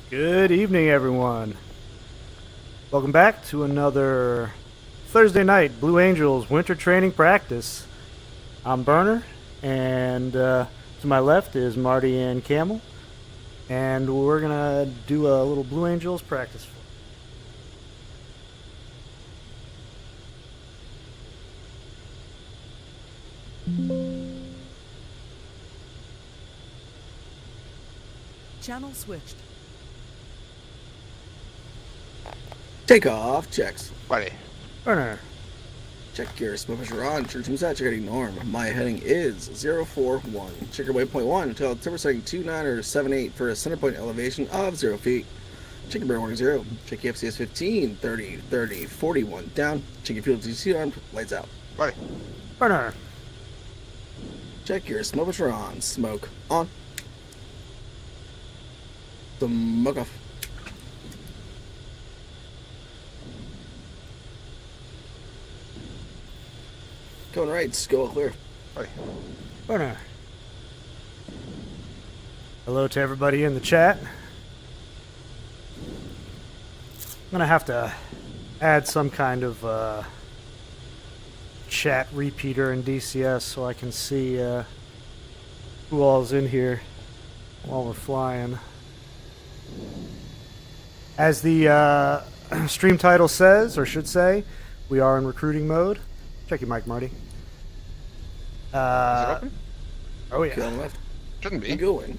Good evening, everyone. Welcome back to another Thursday night Blue Angels winter training practice. I'm Burner, and to my left is Marty and Camel, and we're gonna do a little Blue Angels practice. Channel switched. Takeoff checks. Buddy. Burner. Check your smoke pressure on. Check your set. Check your norm. My heading is 041. Check your waypoint 1 until timber setting 29 or 78 for a center point elevation of 0 feet. Check your burn warning 0. Check your FCS 15, 30, 30, 41 down. Check your fuel DC armed. Lights out. Buddy. Burner. Check your smoke pressure on. Smoke on. Smoke off. Going right, go clear. Buddy. Burner. Hello to everybody in the chat. I'm gonna have to add some kind of chat repeater in DCS so I can see who all's in here while we're flying. As the stream title says, or should say, we are in recruiting mode. Check your mic, Marty. Is it open? Oh Go on yeah. left. Shouldn't be. Going.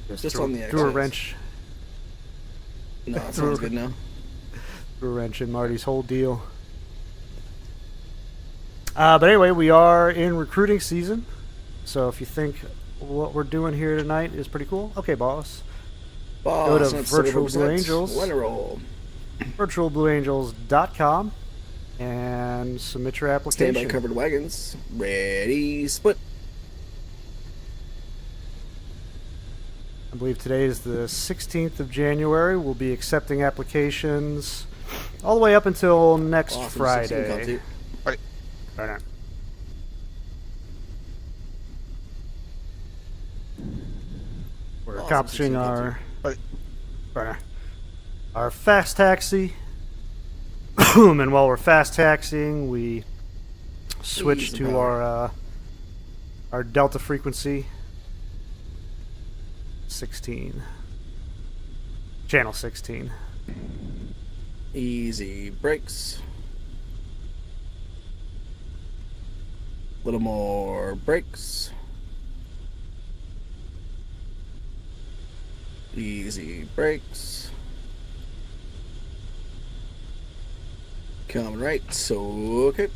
Just threw, on the threw a exits. wrench. No, that sounds good now. Threw a wrench in Marty's whole deal. But anyway, we are in recruiting season. So if you think what we're doing here tonight is pretty cool, okay, boss. Go to Virtual Blue Angels. Let it roll. virtualblueangels.com and submit your application. Stand by covered wagons. Ready, split. I believe today is the 16th of January. We'll be accepting applications all the way up until next Awesome. Friday. Buddy. Right now. We're Awesome, accomplishing 16, our fast taxi. And while we're fast taxiing, we switch Ease to and power. our delta frequency 16. Channel 16. Easy brakes. Little more brakes. Easy brakes. Coming right, so okay.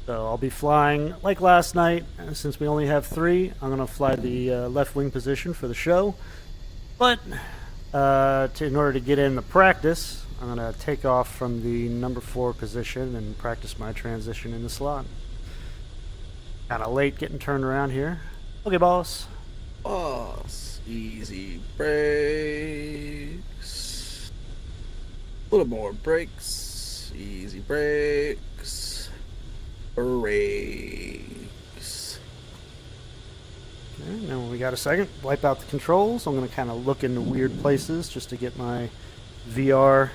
So I'll be flying like last night. Since we only have 3, I'm going to fly the left wing position for the show. But in order to get in the practice, I'm going to take off from the number 4 position and practice my transition in the slot. Kind of late getting turned around here. Okay, boss. Boss. Easy brakes. A little more brakes. Easy brakes. Brakes. Okay, now when we got a second, wipe out the controls. I'm going to kind of look into weird places just to get my VR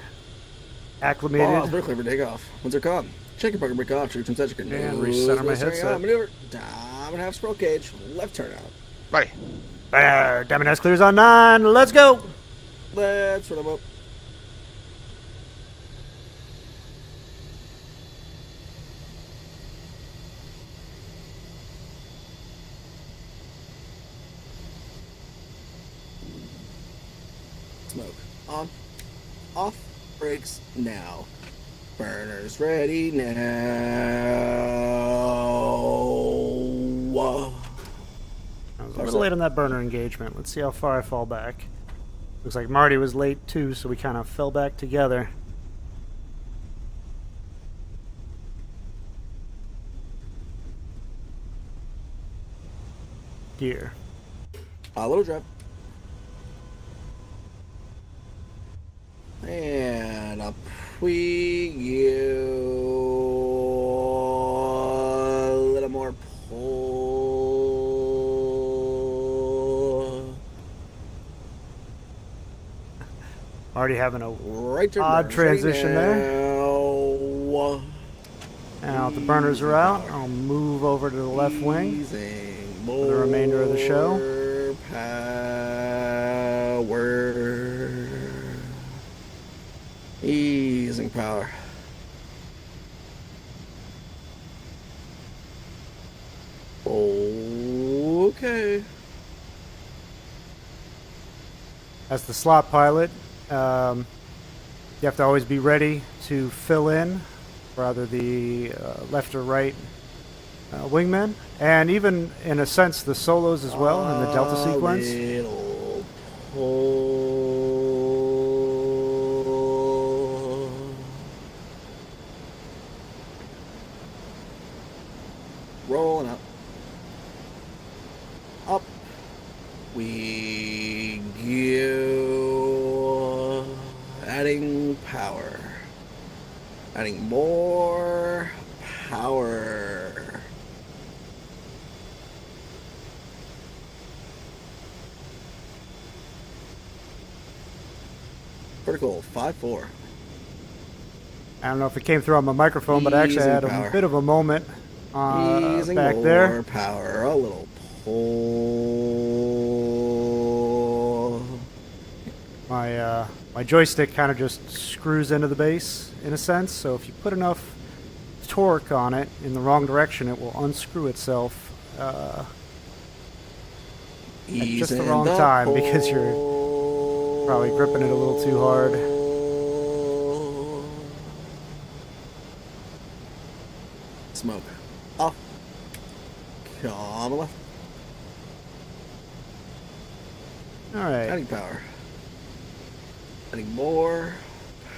acclimated. Boss, brake lever, take off. Once they're caught, check your parking brake off. Check your touch. And recenter my headset. Maneuver. Dive and half scroll cage. Left turn out. Buddy. Diamond S clears on 9. Let's go. Let's run them up. Smoke. On. Off. Brakes now. Burners ready now. Whoa. I was late on that burner engagement. Let's see how far I fall back. Looks like Marty was late too, so we kind of fell back together. Gear. Low drop. And up we go. Already having a Right turn odd burners. transition there. there. Now the burners are out. I'll move over to the left wing. Easing for the remainder of the show. Power. Easing power. Okay. As the slot pilot, you have to always be ready to fill in for either the left or right wingmen, and even in a sense the solos as well in the Delta sequence. Little pull. Rolling up. Up we go. Adding power. Adding more power. Vertical 5-4. I don't know if it came through on my microphone, but I actually had a bit of a moment back there. More power, a little pull. My joystick kind of just screws into the base in a sense, so if you put enough torque on it in the wrong direction, it will unscrew itself at just the wrong time because you're probably gripping it a little too hard. Smoke. Off. Come left. Alright. Adding power. Adding more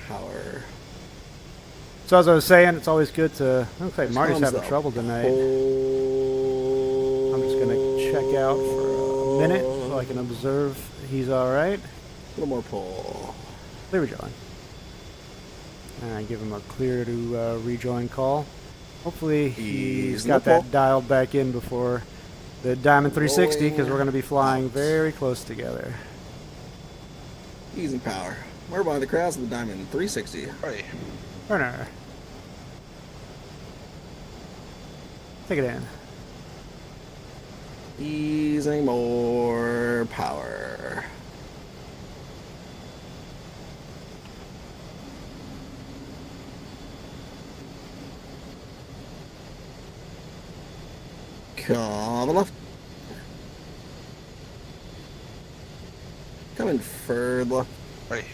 power. So as I was saying, it's always good to... Looks like Marty's Comes having the trouble tonight. pull. I'm just going to check out for a minute so I can observe he's alright. A little more pull. Clear rejoin. And I give him a clear to rejoin call. Hopefully he's got that dialed back in before the Diamond 360 because we're going to be flying very close together. Easing power. We're by the crowds of the Diamond 360. Hey. Burner. Take it in. Easing more power. Come left. Coming further left. Hey.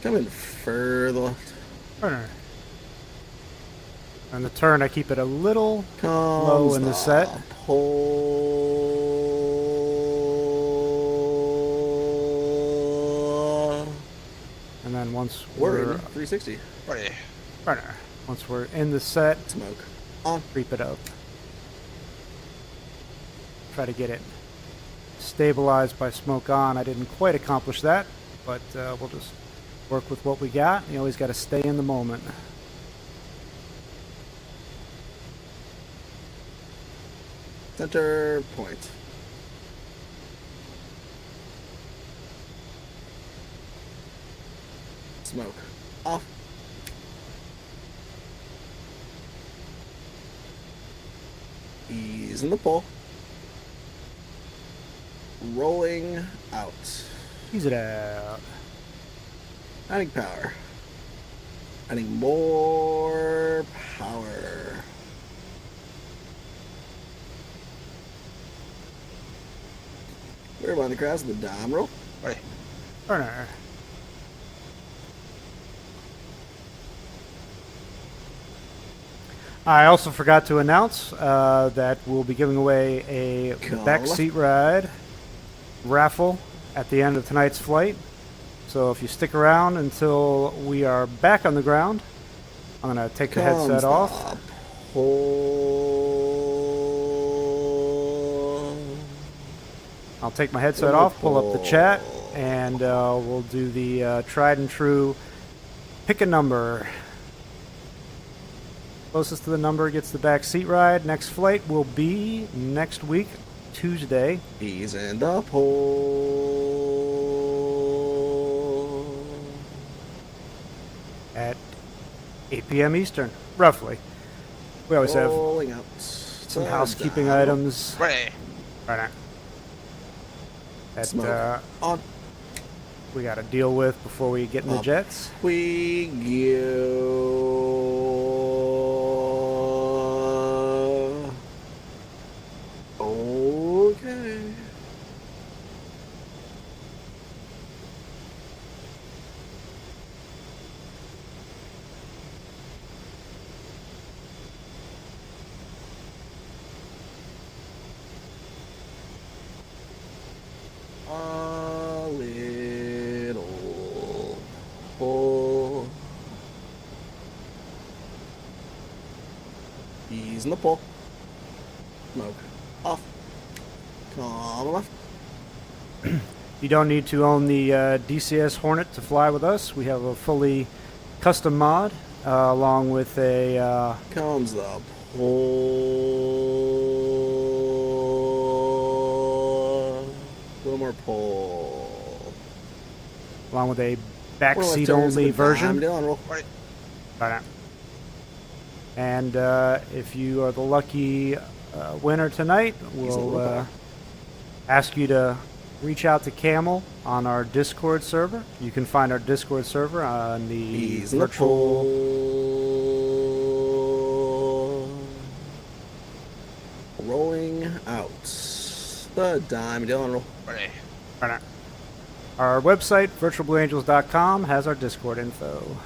Coming further left. Burner. On the turn, I keep it a little Comes low in the set. Pull. And then once We're in we're 360. Hey. burner. Once we're in the set, Smoke. On. creep it up. Try to get it stabilized by smoke on. I didn't quite accomplish that, but we'll just work with what we got. You always got to stay in the moment. Center point. Smoke. Off. Ease in the pull. Rolling out. Ease it out. Adding power. Adding more power. We're by the crowds of the dime roll. Hey. Burner. I also forgot to announce that we'll be giving away a backseat ride raffle at the end of tonight's flight. So if you stick around until we are back on the ground, I'm going to take the headset off. I'll take my headset off, pull up the chat, and we'll do the tried and true pick a number. Closest to the number gets the back seat ride. Next flight will be next week, Tuesday. Ease in the pull. at 8 p.m. Eastern, roughly. We always have Rolling out. some housekeeping items Ready. right now that Smoke. On. we got to deal with before we get in the Up. jets. We go. Okay. A little pull. Ease in the pull. Smoke. Off. Come left. You don't need to own the DCS Hornet to fly with us. We have a fully custom mod along with a Comes the pull. A little more pull. backseat only version. Roll. Ready. Right. And if you are the lucky winner tonight, we'll ask you to reach out to Camel on our Discord server. You can find our Discord server on the Ease in the virtual. pull. Rolling out. The dime roll. Ready. Right. Our website, virtualblueangels.com, has our Discord info.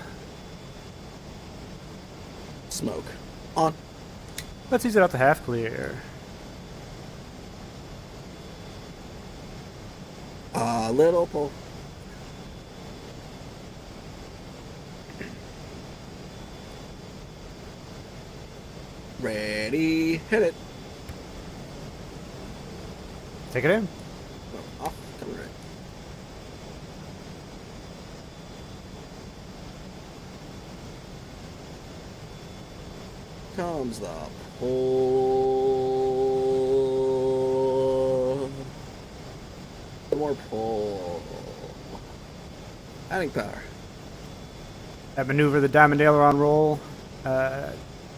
Smoke. On. Let's ease it out to half clear. A little pull. Ready. Hit it. Take it in. Oh, off. Coming right. Comes the pull. More pull. Adding power. That maneuver, the Diamond Aileron roll,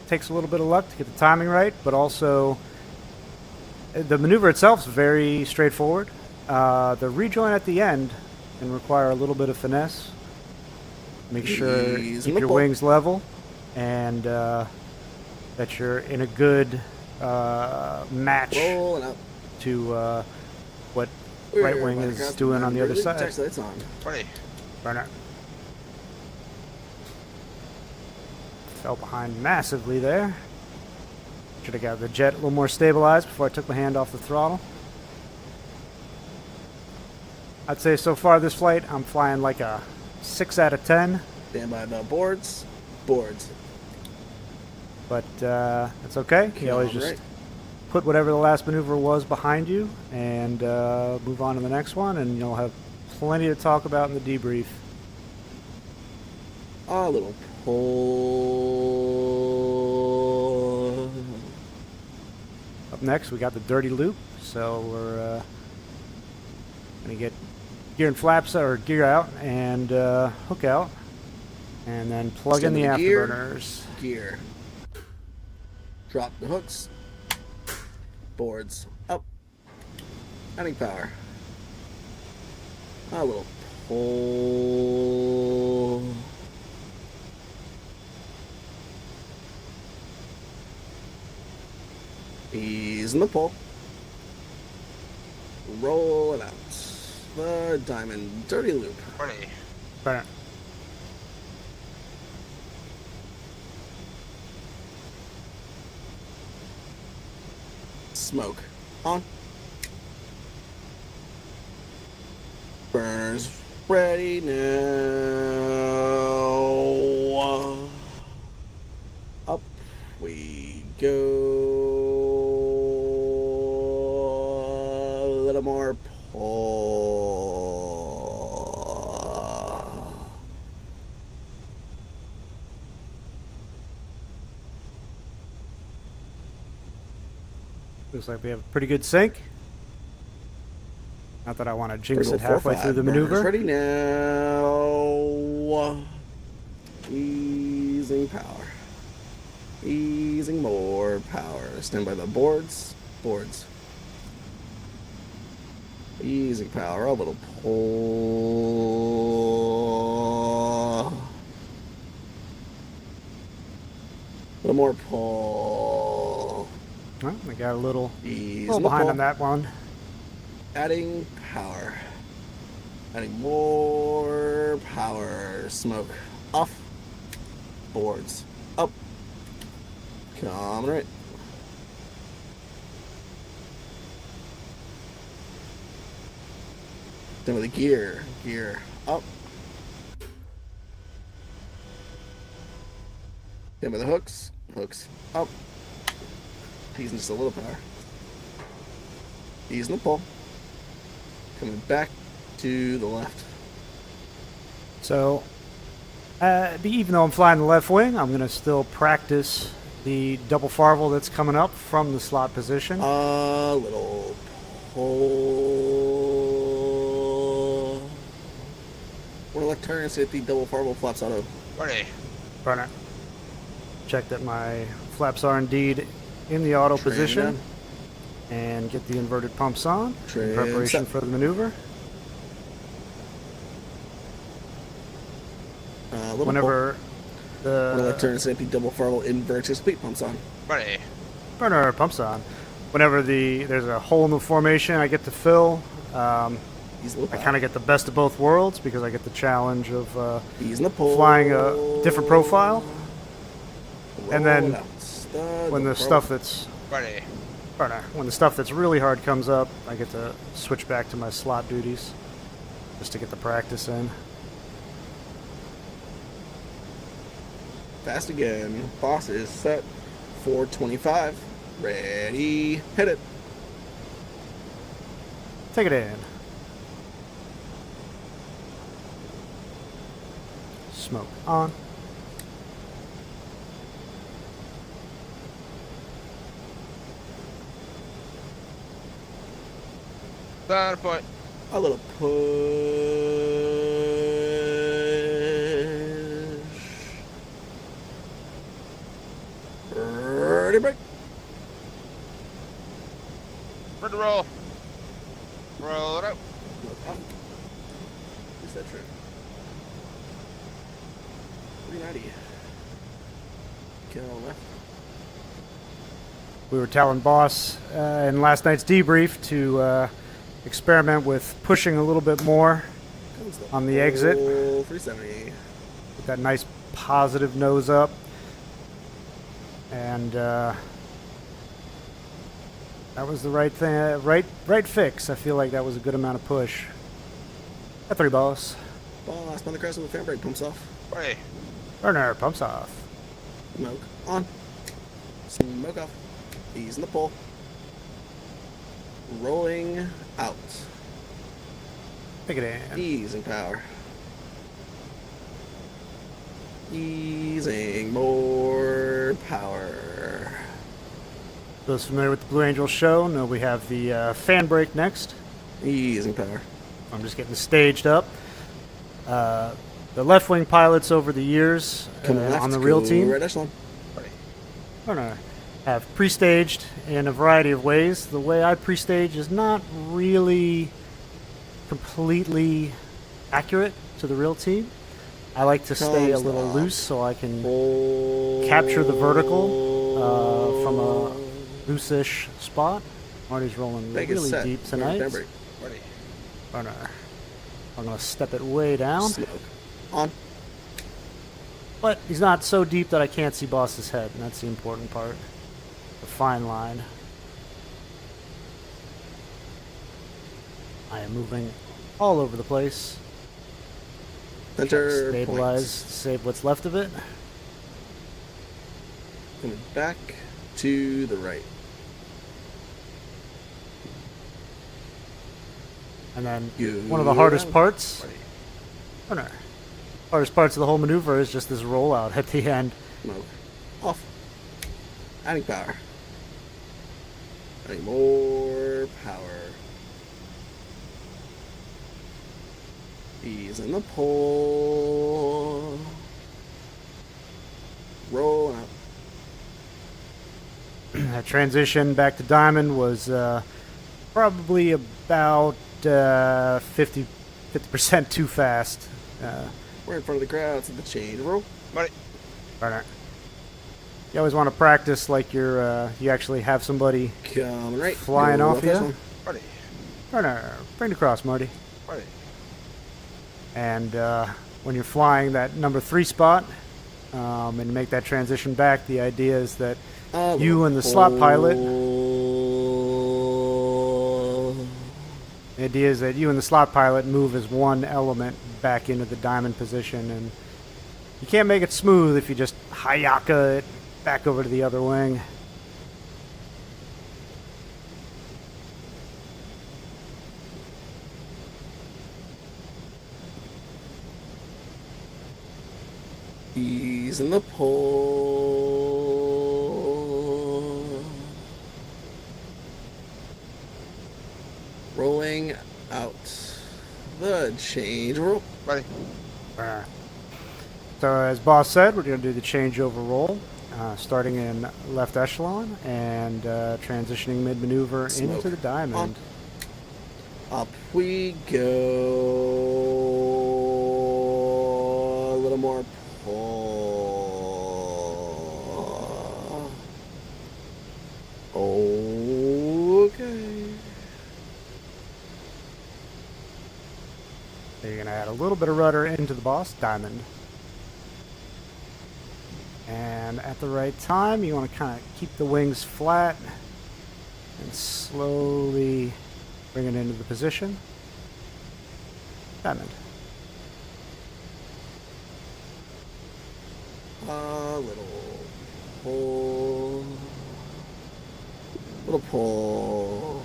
takes a little bit of luck to get the timing right, but also the maneuver itself is very straightforward. The rejoin at the end can require a little bit of finesse. Make sure Ease keep in the your pull. wings level and that you're in a good match Rolling out. to what We're right wing about to is cross doing on the other side. Taxi lights on. Ready. Burn it. Fell behind massively there. Should have got the jet a little more stabilized before I took my hand off the throttle. I'd say so far this flight, I'm flying like a 6 out of 10, Stand by the boards. Boards. but that's okay. You always just Right. put whatever the last maneuver was behind you and move on to the next one, and you'll have plenty to talk about in the debrief. A little pull. Up next, we got the dirty loop, so we're gonna get gear and flaps or gear out and hook out, and then plug in the Extend the gear. afterburners. Gear. Drop the hooks. Boards. Up. Adding power. A little pull. Ease in the pull. Roll it out. The diamond dirty loop. Ready. Burn it. Smoke. On. Burners ready now. Up we go. A little more pull. Looks like we have a pretty good sync. Not that I want to jinx it Critical halfway 4-5. through the Burners maneuver. ready now. Easing power. Easing more power. Stand by the boards. Boards. Easing power. A little pull. A little more pull. Well, we got a little Easing behind the pull. on that one. Adding power. Adding more power. Smoke. Off. Boards. Up. Coming right. Then with the gear. Gear. Up. Then with the hooks. Hooks. Up. Using just a little power. Using the pull. Coming back to the left. So, even though I'm flying the left wing, I'm going to still practice the double Farvel that's coming up from the slot position. A little pull. One left turn and see if the double Farvel flaps auto. Ready. Burner. Check that my flaps are indeed in the auto Trim position. down. And get the inverted pumps on Trim in preparation set. for the maneuver. Little Whenever pull. One left the turn and see if the double Farvel inverts his speed pumps on. Ready. burner pumps on, whenever there's a hole in the formation I get to fill, He's a little I kind of get the best of both worlds because I get the challenge of He's in the pull. flying a different profile. And then Roll out. Stud, when the roll. stuff that's Ready. when the stuff that's really hard comes up, I get to switch back to my slot duties just to get the practice in. Fast again. Boss is set. 425. Ready. Hit it. Take it in. Smoke on. Center point. A little push. Ready, break. Ready to roll. Roll it out. Who's that trick? 390. Kill left. We were telling Boss in last night's debrief to experiment with pushing a little bit more Comes on the exit. pull, 370. with that nice positive nose up. And that was the right thing, right fix. I feel like that was a good amount of push. Got 3 balls. Ball last on the crest with the fan brake pumps off. Ready. Burner pumps off. Smoke on. Smoke off. Ease in the pull. Rolling out. Take it in. Easing power. Easing more power. Those familiar with the Blue Angels show know we have the fan brake next. Easing power. I'm just getting staged up. The left wing pilots over the years Come left, on the real go team Red echelon. have pre-staged in a variety of ways. The way I pre-stage is not really completely accurate to the real team. I like to stay a Comes little off. loose so I can Pull. capture the vertical from a loose-ish spot. Marty's rolling Make it really set. deep tonight. Fan brake. Ready. Burner. I'm going to step it way down. Smoke. On. But he's not so deep that I can't see Boss's head, and that's the important part. The fine line. I am moving all over the place. Center Stabilize, points. save what's left of it. Coming back to the right. And then You one of the hardest around. parts, Ready. Burner. Hardest parts of the whole maneuver is just this rollout at the end. Smoke. Off. Adding power. Adding more power. Ease in the pull. transition back to diamond was probably about 50% too fast. We're in front of the crowd. It's the change roll. Ready. Right. You always want to practice like you actually have somebody Coming right. flying Go off left this you. one. Ready. Turner, bring it across, Marty. Ready. And when you're flying that number 3 spot and make that transition back, the idea is that you and the slot pilot. The idea is that you and the slot pilot move as one element back into the diamond position, and you can't make it smooth if you just hayaka it back over to the other wing. He's in the pole. Rolling out. The change roll. Ready. So as boss said, we're going to do the changeover roll, starting in left echelon and transitioning mid-maneuver Smoke. into the diamond. Up we go. A little more pull. Okay. So you're going to add a little bit of rudder into the boss diamond. And at the right time, you want to kind of keep the wings flat and slowly bring it into the position. Diamond. A little pull. Little pull.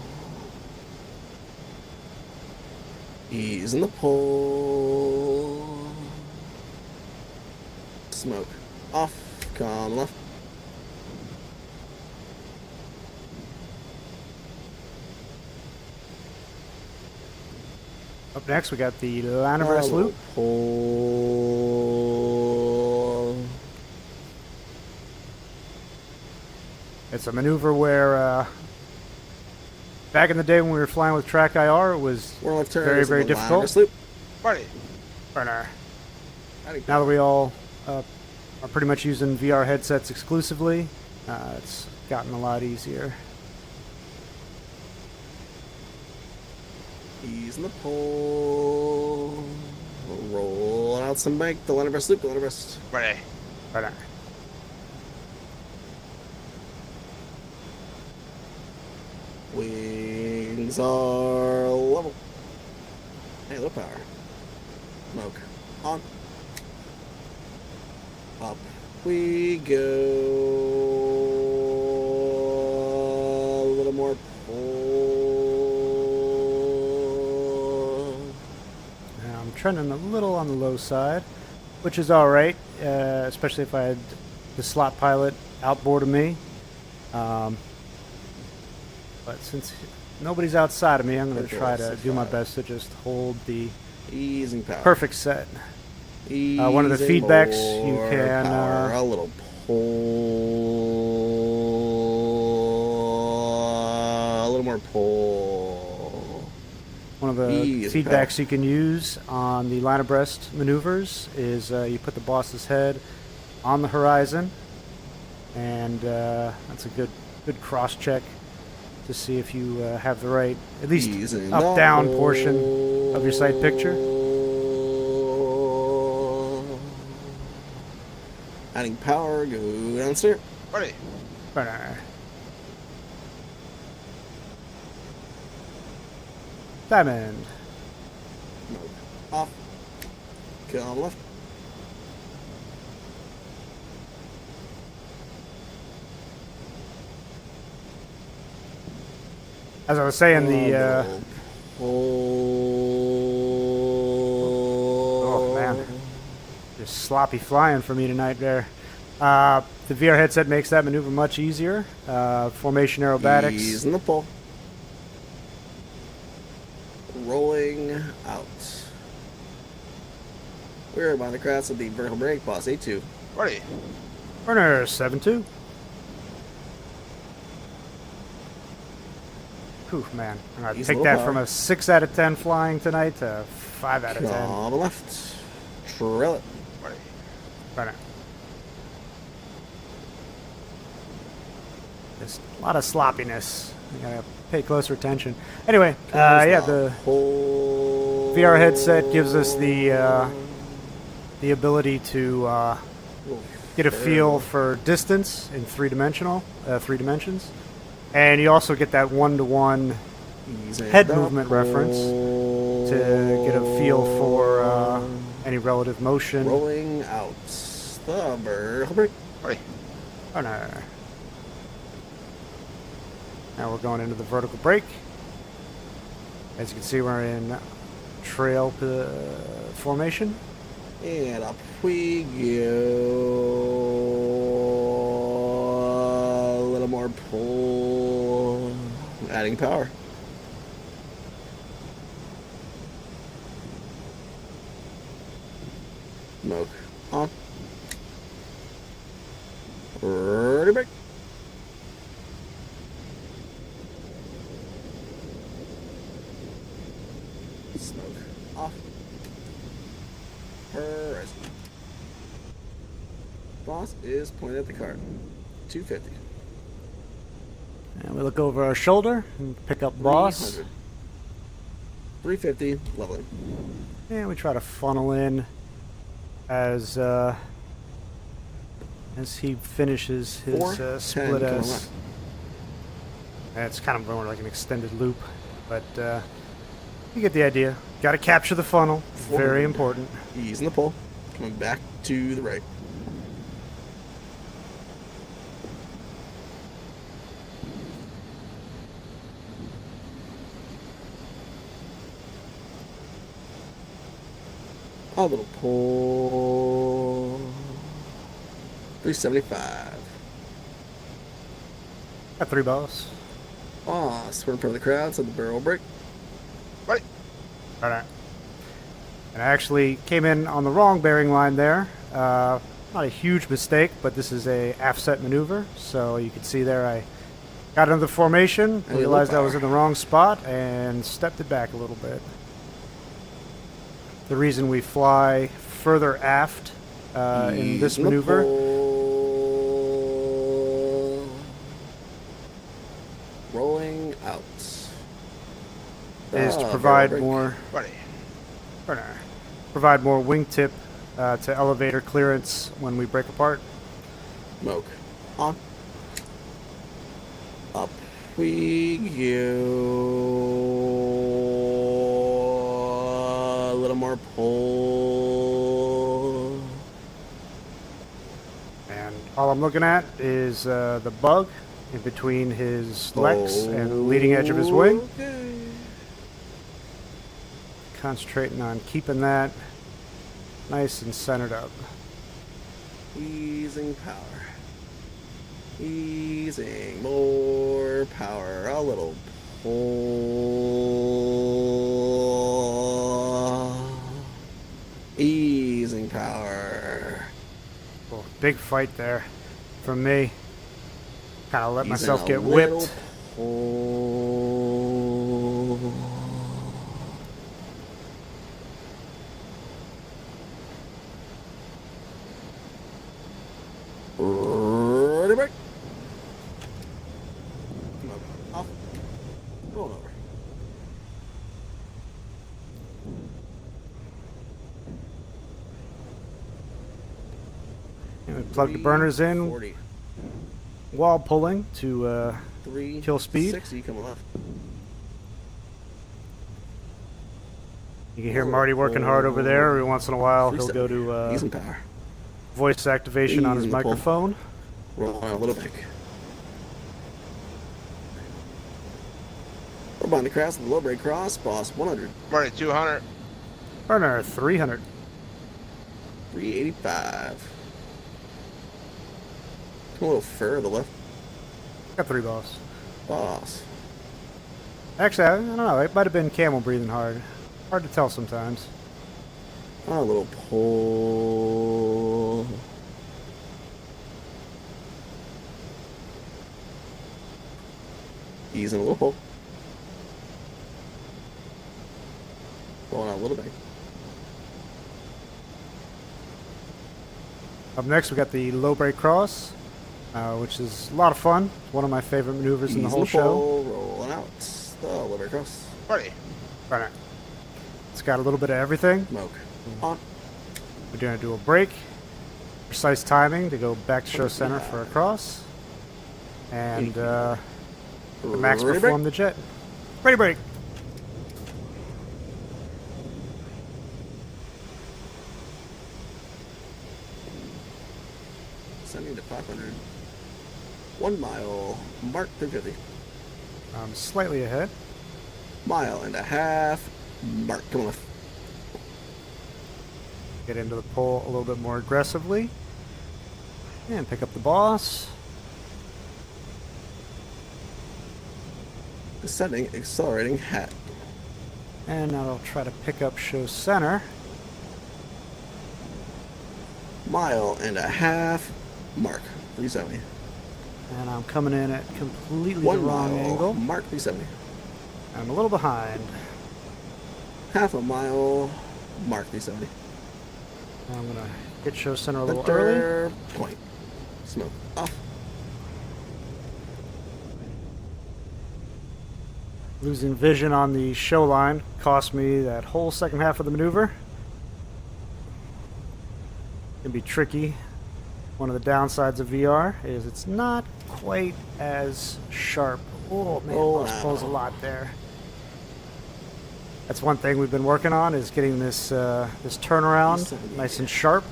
Ease in the pull. Smoke. Off. Come left. Up next, we got the line abreast loop. Pull. It's a maneuver where, back in the day when we were flying with Track IR, it was We're left turn. very, is in very the line difficult. abreast loop. Ready. Burner. Howdy. Now that we all are pretty much using VR headsets exclusively, it's gotten a lot easier. Ease in the pull. Roll out some bank. The line abreast loop. The line abreast. Ready. Burner. Wings are level. Hey, low power. Smoke. On. Up we go. A little more pull. Now I'm trending a little on the low side, which is alright, especially if I had the slot pilot outboard of me. But since nobody's outside of me, I'm going to try to do my best to just hold the Easing power. perfect set. One of the Easing feedbacks you more can, power. A little pull. A little more pull. One of the Ease feedbacks you can use on the line abreast maneuvers is you put the boss's head on the horizon, and that's a good cross check to see if you have the right, at least Easing up-down the portion of your sight picture. Adding power, go downstairs. Ready. Burner. Diamond. Off. Come left. As I was saying, the oh man, just sloppy flying for me tonight there. The VR headset makes that maneuver much easier. Formation aerobatics. Ease in the pull. Rolling out. We're by the crest of the vertical brake, boss A2. Ready. Burner 7-2. Oof, man. I'm going to He's take low that power. from a 6 out of 10 flying tonight to 5 out of 10. On the left. Trail it. Ready. Right now. There's a lot of sloppiness. You gotta pay closer attention. Anyway, yeah, the whole VR headset gives us the ability to get a feel for distance in three dimensions, and you also get that one-to-one head movement reference to get a feel for any relative motion. Rolling out the vertical brake. Ready. Oh, no. Now we're going into the vertical brake. As you can see, we're in trail formation. And up we go. A little more pull. Adding power. Smoke on. Ready, brake. Smoke off. Horizon. Boss is pointed at the cart. 250. And we look over our shoulder and pick up boss. 350. Leveling. And we try to funnel in as he finishes his 4, split 10, S. And it's kind of more like an extended loop, but you get the idea. Got to capture the funnel. Very important. Easing the pull. Coming back to the right. A little pull. 375. Got 3 boss. Boss. We're in front of the crowd, so the barrel break. Ready. All right. And I actually came in on the wrong bearing line there. Not a huge mistake, but this is a aft-set maneuver. So you can see there I got into the formation, And realized I low was in the wrong spot, and stepped it back a little bit. The reason we fly further aft in this Easing the maneuver pull. Rolling out. is to barrel provide break. more Ready. wingtip to elevator clearance when we break apart. Smoke on. Up we go. A little more pull. And all I'm looking at is the bug in between his legs and the leading edge of his wing. Okay. Concentrating on keeping that nice and centered up. Easing power. Easing more power. A little pull. Easing power. Well, big fight there from me. Kind of let Easing myself a get little whipped. pull. Ready, break. Off. Rolling over. And we plug the burners in, 40. while pulling to 3, kill speed. 60, come left. you can hear Marty working hard over there. Every once in a while he'll go to Easing power. voice activation on his Easing the pull. microphone. Roll on a little bit. We're behind the cross with the low brake cross. Boss 100. Ready. 200. Burner 300. 385. Come a little further to the left. Got 3 boss. Boss. Actually, I don't know. It might have been camel breathing hard. Hard to tell sometimes. A little pull. Easing a little pull. Rolling out a little bit. Up next, we got the low brake cross, which is a lot of fun. One of my favorite maneuvers in the whole show. Rolling out the low brake cross. Ready. Right. It's got a little bit of everything. Smoke. On. We're going to do a brake, precise timing to go back to show center for a cross, and the max Ready, perform the jet. Ready, brake. Sending to 500. 1 mile. Mark 350. I'm slightly ahead. Mile and a half. Mark. Come on. Get into the pole a little bit more aggressively. And pick up the boss. Descending, accelerating, hat. And now I'll try to pick up show center. Mile and a half. Mark 370. And I'm coming in at completely 1 the wrong mile. angle. Mark 370. I'm a little behind. Half a mile. Mark 370. I'm going to get show center a little early. Center point. Smoke off. Losing vision on the show line cost me that whole second half of the maneuver. Can be tricky. One of the downsides of VR is it's not quite as sharp. Oh man, lost pulls a lot there. That's one thing we've been working on, is getting this this turnaround nice and sharp.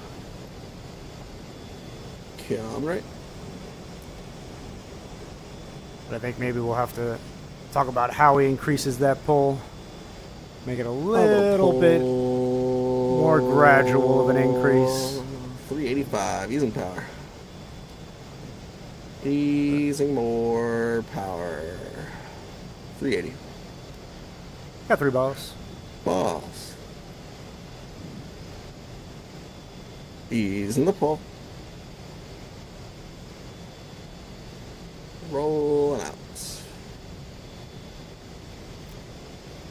Come right. But I think maybe we'll have to talk about how he increases that pull. Make it a little bit more gradual of an increase. 385, easing power. Easing more power. 380. Got 3 balls. Balls. Easing the pull. Rolling out.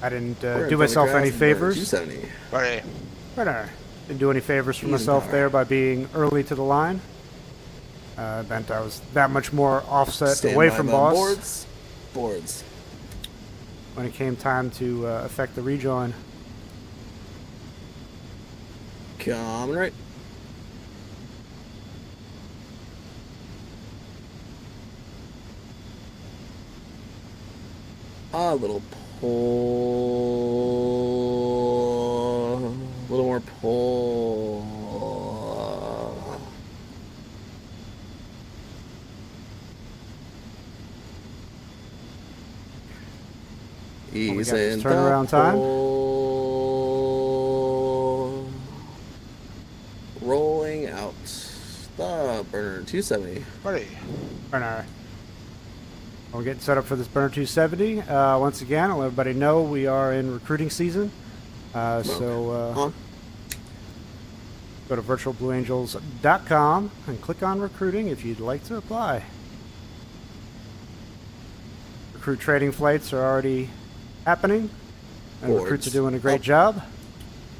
I didn't do myself any favors. 270. Ready. Didn't do any favors for myself there by being early to the line. Meant I was that much more offset Stand away by from the boss Boards. when it came time to affect the rejoin. Coming right. A little pull. A little more pull. we got this Easing turnaround time. pull. Rolling out the burner 270. Ready. Burner. We're getting set up for this Burner 270. Once again, I'll let everybody know we are in recruiting season. On. Go to virtualblueangels.com and click on recruiting if you'd like to apply. Recruit training flights are already happening, and Boards. recruits are doing a great Up. job.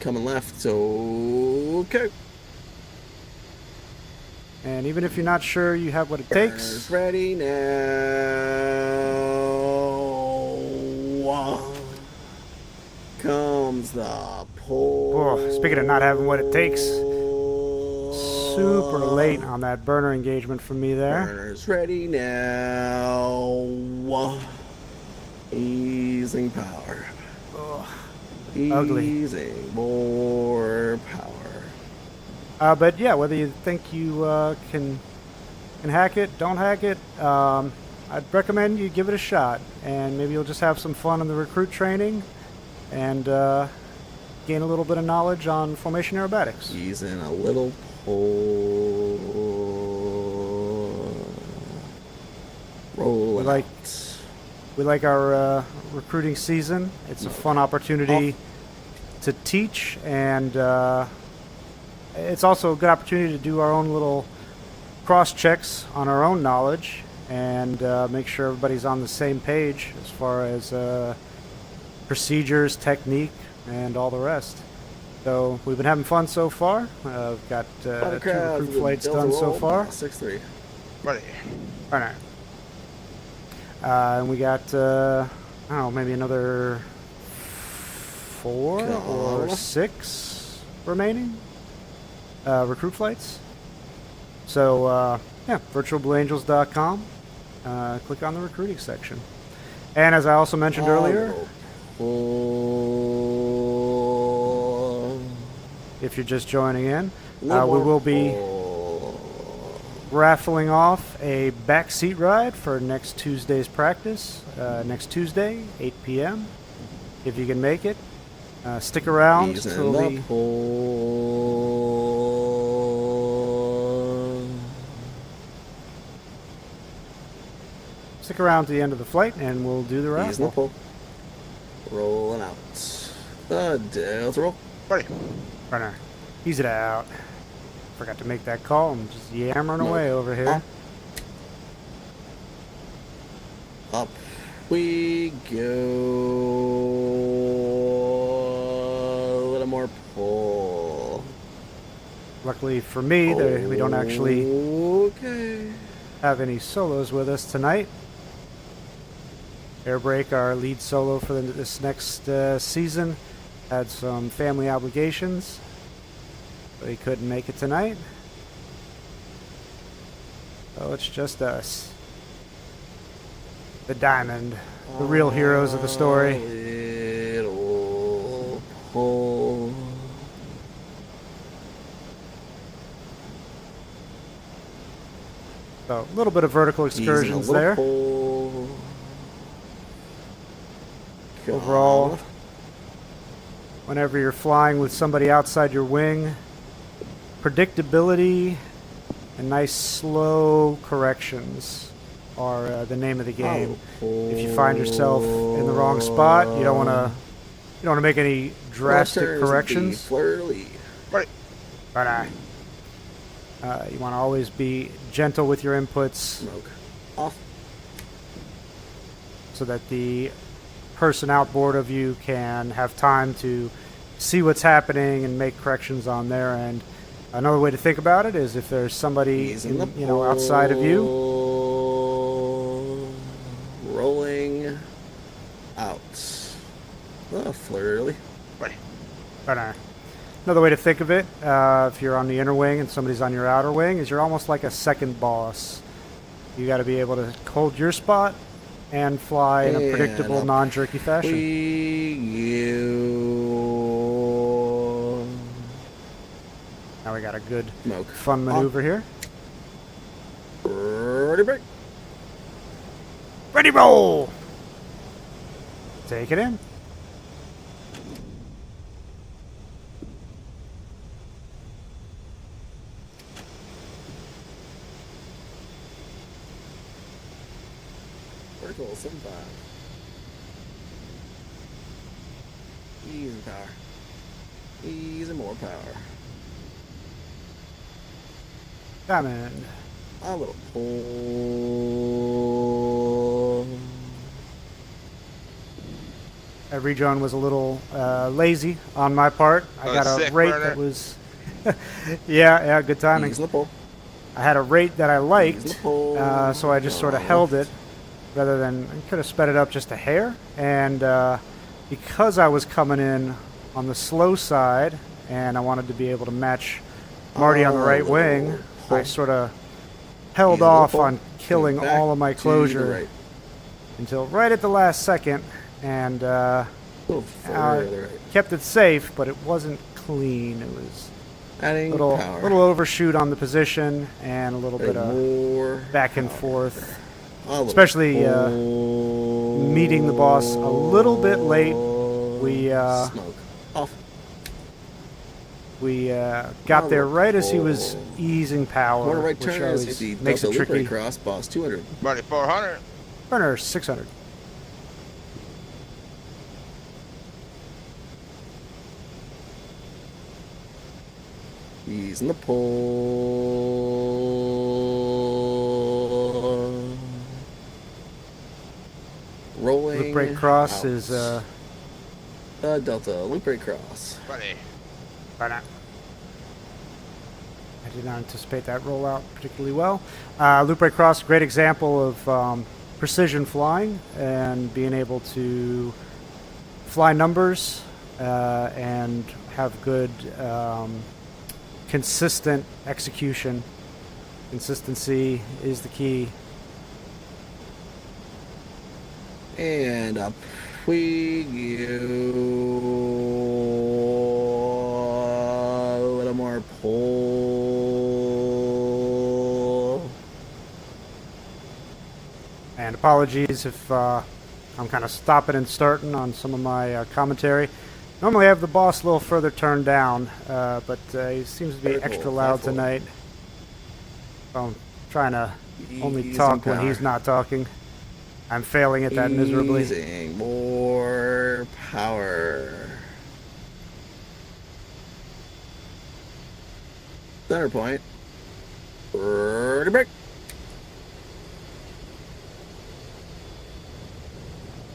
Coming left. Okay. And even if you're not sure you have what it takes, Burners ready now. Comes the pull. oh, speaking of not having what it takes, super late on that burner engagement from me there. Burners ready now. Easing power. Ugly. Easing more power. But yeah, whether you think you can hack it, don't hack it, I'd recommend you give it a shot, and maybe you'll just have some fun in the recruit training and gain a little bit of knowledge on formation aerobatics. Easing a little pull. Roll We like our recruiting season. It's a fun opportunity to teach, and it's also a good opportunity to do our own little cross checks on our own knowledge and make sure everybody's on the same page as far as procedures, technique, and all the rest. So we've been having fun so far. We've got 2 Autocraft recruit with flights Delta done so roll, far. 6-3. Ready. All right. And we got, I don't know, maybe another 4 or Cool. 6 remaining recruit flights. So, yeah, virtualblueangels.com. Click on the recruiting section. And as I also mentioned earlier, if you're just joining in, we will be raffling off a backseat ride for next Tuesday's practice. Next Tuesday, 8 p.m. If you can make it, stick around He's till in the the pole. stick around to the end of the flight, and we'll do the He's in the raffle. pole. Rolling out. The Delta roll. Ready. Runner, ease it out. Forgot to make that call. I'm just yammering No. away over here. Up we go. A little more pull. Luckily for me, we don't actually Okay. have any solos with us tonight. Airbrake, our lead solo for this next season, had some family obligations, so he couldn't make it tonight. So it's just us. The Diamond, the real heroes of the story. Little pull. So a little bit of vertical excursions Easy, a little there. pull. Overall, whenever you're flying with somebody outside your wing, predictability and nice slow corrections are the name of the game. If you find yourself in the wrong spot, you don't want to make any drastic corrections. Fleur-ly. Ready. But you want to always be gentle with your inputs Smoke. Off. so that the person outboard of you can have time to see what's happening and make corrections on their end. Another way to think about it is if there's somebody He's in the outside of you, pole. Rolling out. Fleur-ly. Ready. but another way to think of it, if you're on the inner wing and somebody's on your outer wing, is you're almost like a second boss. You got to be able to hold your spot and fly in a And predictable, up non-jerky fashion. We go. Now we got a good, Smoke. fun maneuver here. Ready, break. Ready, roll! Take it in. Vertical, 7-5. Easy power. Easy more power. Diamond. A little pull. That rejoin was a little lazy on my part. I got a sick rate burner. that was... yeah, good timing. Easy the pull. I had a rate that I liked, Easy the pull. so I just sort of held it rather than... I could have sped it up just a hair. And because I was coming in on the slow side and I wanted to be able to match Marty on the right wing, I sort of held Easy the off pull. on killing Back all of my to the closure right. until right at the last second, and Little further right. kept it safe, but it wasn't clean. It was Adding a little power. overshoot on the position and a little bit of more back and power. forth, A little especially pull. meeting the boss a little bit late. We Smoke. Off. got there right as he was easing power, Corner right which turn always is the makes Delta it Libre tricky. cross. Boss 200. Ready. 400. Burner 600. He's in the pull. Rolling. The break cross out. is Delta, loop break cross. Ready. Right now. I did not anticipate that rollout particularly well. Loop break cross, great example of precision flying and being able to fly numbers and have good consistent execution. Consistency is the key. And up we go. A little more pull. And apologies if I'm kind of stopping and starting on some of my commentary. Normally I have the boss a little further turned down, but he seems to be Very cool, extra loud Farvel. tonight. I'm trying to only Easing talk when power. he's not talking. I'm failing at that miserably. Using more power. Center point. Ready, break.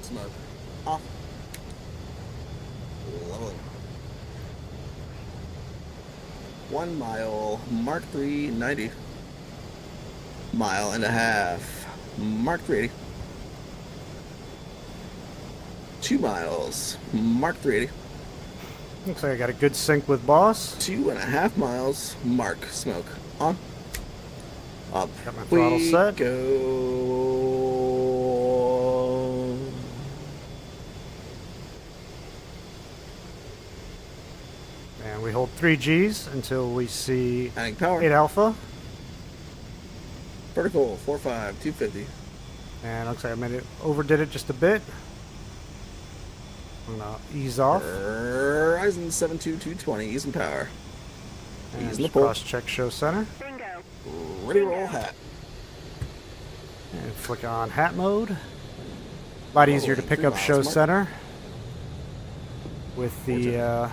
Smoke. Off. Leveling. 1 mile. Mark 390. Mile and a half. Mark 380. 2 miles. Mark 380. Looks like I got a good sync with boss. 2.5 miles. Mark smoke. On. Up. Got my throttle we set. Go. And we hold 3 Gs until we see Adding power. 8 alpha. Vertical. 4.5. 250. And looks like I overdid it just a bit. I'm gonna ease off. Horizon 72220. Easing power. And Easing the pull. cross check show center. Ready roll hat. And flick on hat mode. A lot easier to Rolling pick 3 up miles, show Mark. center with the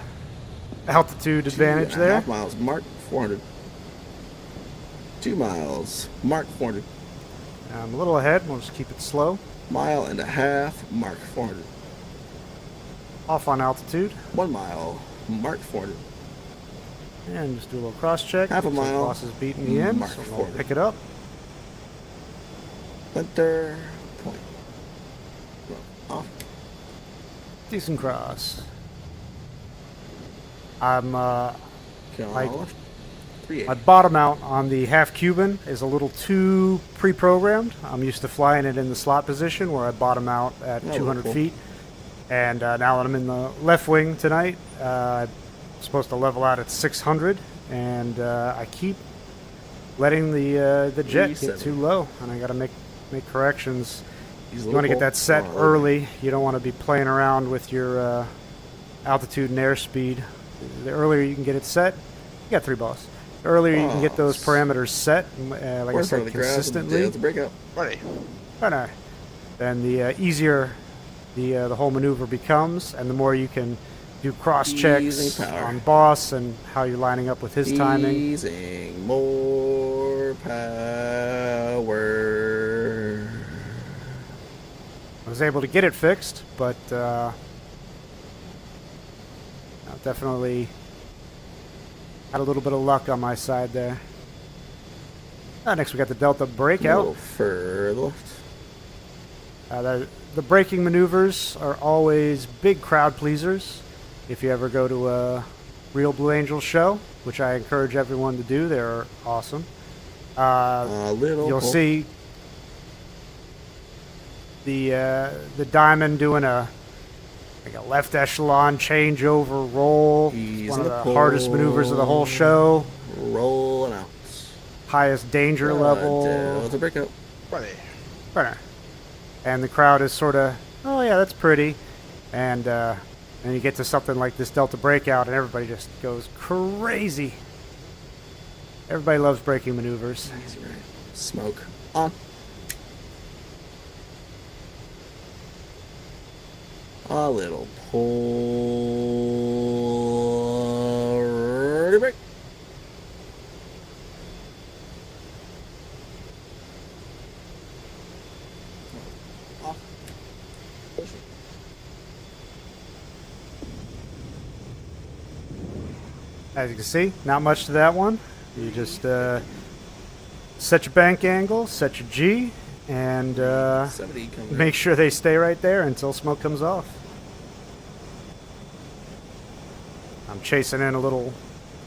altitude advantage 2.5 there. miles. Mark 400. 2 miles. Mark 400. I'm a little ahead. We'll just keep it slow. Mile and a half. Mark 400. Off on altitude. 1 mile. Mark 400. And just do a little cross check. Half a Looks like mile. boss is beating me in, Mark so we'll 40. pick it up. Center point. Off. Decent cross. I'm Okay, on Like- the left. my 380. bottom out on the half Cuban is a little too pre-programmed. I'm used to flying it in the slot position where I bottom out at Oh, 200 cool. feet. And now that I'm in the left wing tonight, I'm supposed to level out at 600, and I keep letting the jet get 370. too low, and I got to make corrections. He's a You want to little get that set pull. early. You don't want to be playing around with your altitude and airspeed. The earlier you can get it set, you got 3 balls. The earlier you can get those Boss. parameters set, like I Work said, on the grass. consistently, It's a breakout. Ready. then the easier the whole maneuver becomes, and the more you can do cross checks Easing power. on boss and how you're lining up with his timing. Easing more power. I was able to get it fixed, but definitely had a little bit of luck on my side there. Next we got the Delta Breakout. Go for the left. The braking maneuvers are always big crowd pleasers. If you ever go to a real Blue Angels show, which I encourage everyone to do, they're awesome. A little You'll pull. see the Diamond doing a left echelon changeover roll. He's One of in the the hardest maneuvers of the whole show. Rolling out. Highest danger level. Delta breakout. Ready. Right. And the crowd is sort of, oh yeah, that's pretty. And then you get to something like this Delta Breakout, and everybody just goes crazy. Everybody loves braking maneuvers. Easy right. Smoke. On. A little pull. Ready, break. Off. Push it. As you can see, not much to that one. You just set your bank angle, set your G, and 70 coming. make sure they stay right there until smoke comes off. I'm chasing in a little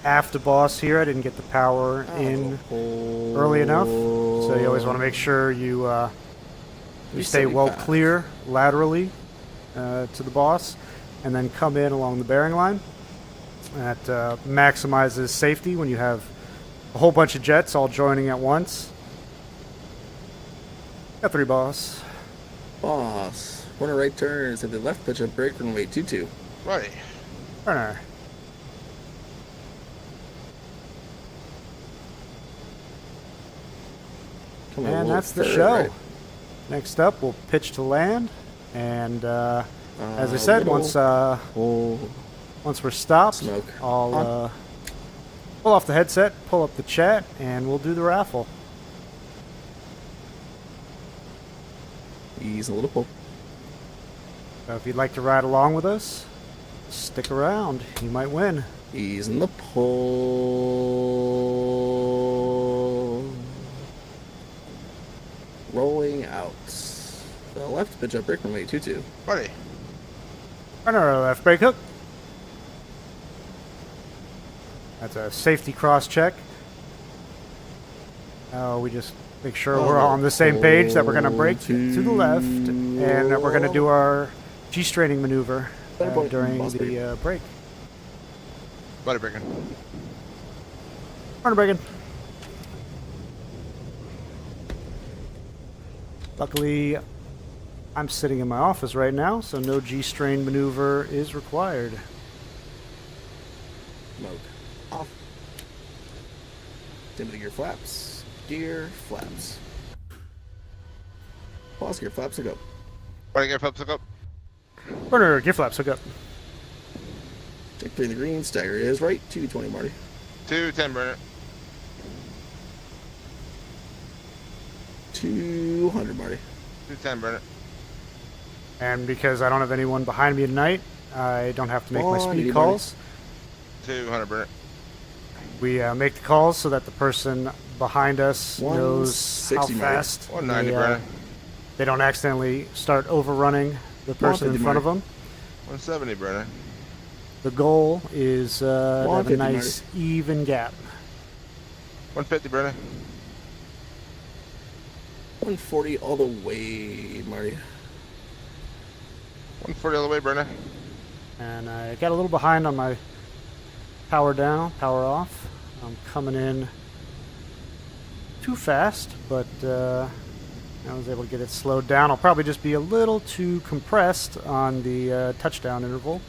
after boss here. I didn't get the power in early enough, so you always want to make sure you stay well 75. clear laterally to the boss, and then come in along the bearing line. That maximizes safety when you have a whole bunch of jets all joining at once. Got 3, boss. Boss. Corner right turns at the left pitch up break runway 22. Buddy. Burner. Come on, a And little that's the third, show. right? Next up, we'll pitch to land, and as I said, little- once we're stopped, Smoke. I'll pull off the headset, pull up the chat, and we'll do the raffle. Ease a little pull. So if you'd like to ride along with us, stick around. You might win. Ease in the pull. Rolling out. The left pitch up break runway 22. Buddy. Runner left brake hook. That's a safety cross check. We just make sure we're all on the same page that we're going to brake to the left, and that we're going to do our G-straining maneuver during the brake. Buddy breaking. Runner braking. Luckily, I'm sitting in my office right now, so no G-strain maneuver is required. Smoke. Off. Dim the gear flaps. Gear flaps. Pause gear flaps and go. Buddy, get flips, look up. Burner, gear flaps, hook up. Check 3 in the green. Stagger is right. 220, Marty. 210 burner. 200, Marty. 210 burner. And because I don't have anyone behind me tonight, I don't have to make my speed anybody? calls. 200 burner. We make the calls so that the person behind us knows how 160 Marty. fast 190 they, burner. they don't accidentally start overrunning the person in 150 front of Marty. them. 170 burner. The goal is to have a 150 nice even gap. 150 burner. 140 all the way, Marty. 140 all the way burner. And I got a little behind on my power down, power off. I'm coming in too fast, but I was able to get it slowed down. I'll probably just be a little too compressed on the touchdown interval.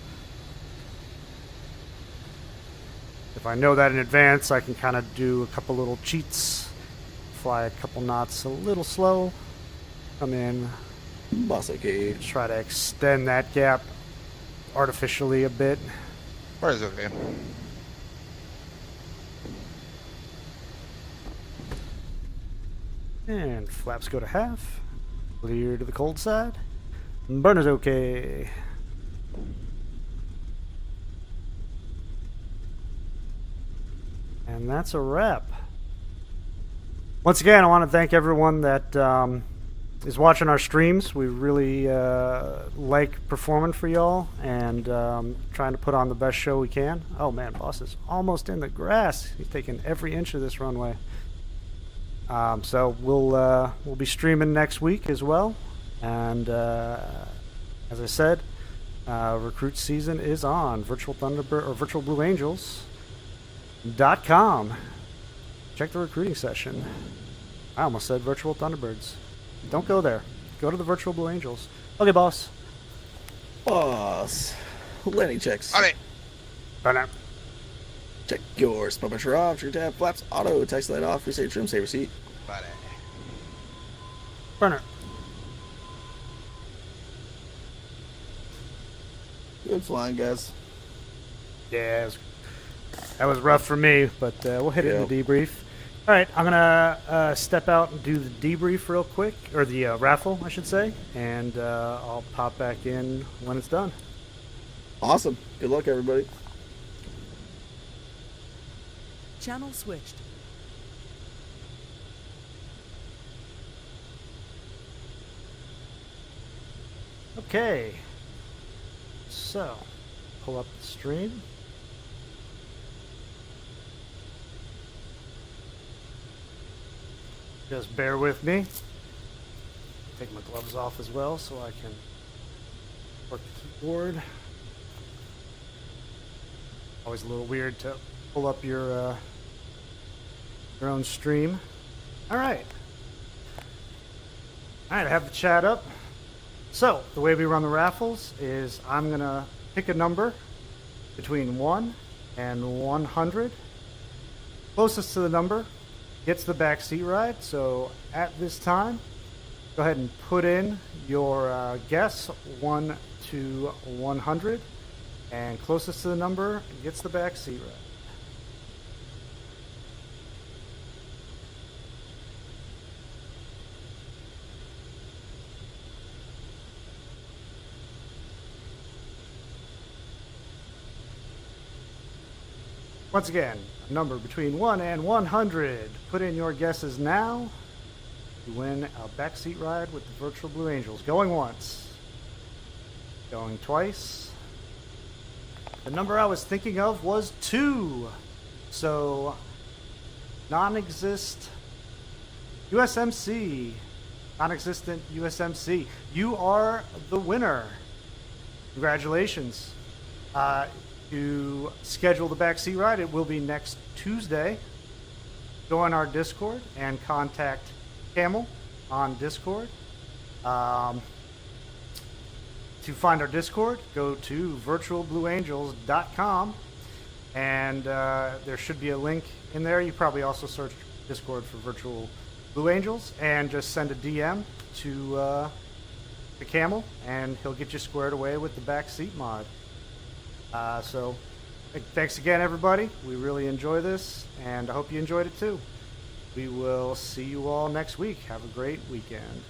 If I know that in advance, I can kind of do a couple little cheats, fly a couple knots a little slow, come in, Boss okay. try to extend that gap artificially a bit. Where is it okay? And flaps go to half. Clear to the cold side. Burner's okay. And that's a wrap. Once again, I want to thank everyone that is watching our streams. We really like performing for y'all and trying to put on the best show we can. Oh man, boss is almost in the grass. He's taking every inch of this runway. So we'll be streaming next week as well. And as I said, recruit season is on. Virtual Thunderbird or Virtual Blue Angels.com. Check the recruiting session. I almost said Virtual Thunderbirds. Don't go there. Go to the Virtual Blue Angels. Okay, boss. Boss. Landing checks. Buddy. Bye now. Check your spell pressure off. Trigger tab flaps auto. Text light off. Reset trim. Save receipt. Buddy. Burner. Good flying, guys. Yeah, that was rough for me, but we'll hit it in Yep. the debrief. All right, I'm gonna step out and do the debrief real quick, or the raffle, I should say, and I'll pop back in when it's done. Awesome. Good luck, everybody. Channel switched. Okay. So, pull up the stream. Just bear with me. Take my gloves off as well so I can work the keyboard. Always a little weird to pull up your own stream. All right. All right, I have the chat up. So, the way we run the raffles is I'm going to pick a number between 1 and 100. Closest to the number gets the back seat ride. So, at this time, go ahead and put in your guess, 1 to 100. And closest to the number gets the back seat ride. Once again, a number between 1 and 100. Put in your guesses now. You win a backseat ride with the Virtual Blue Angels. Going once. Going twice. The number I was thinking of was 2. So, non-exist USMC. Non-existent USMC. You are the winner. Congratulations. To schedule the backseat ride, it will be next Tuesday. Join our Discord and contact Camel on Discord. To find our Discord, go to virtualblueangels.com, and there should be a link in there. You probably also search Discord for Virtual Blue Angels and just send a DM to Camel, and he'll get you squared away with the backseat mod. So thanks again, everybody. We really enjoy this, and I hope you enjoyed it too. We will see you all next week. Have a great weekend.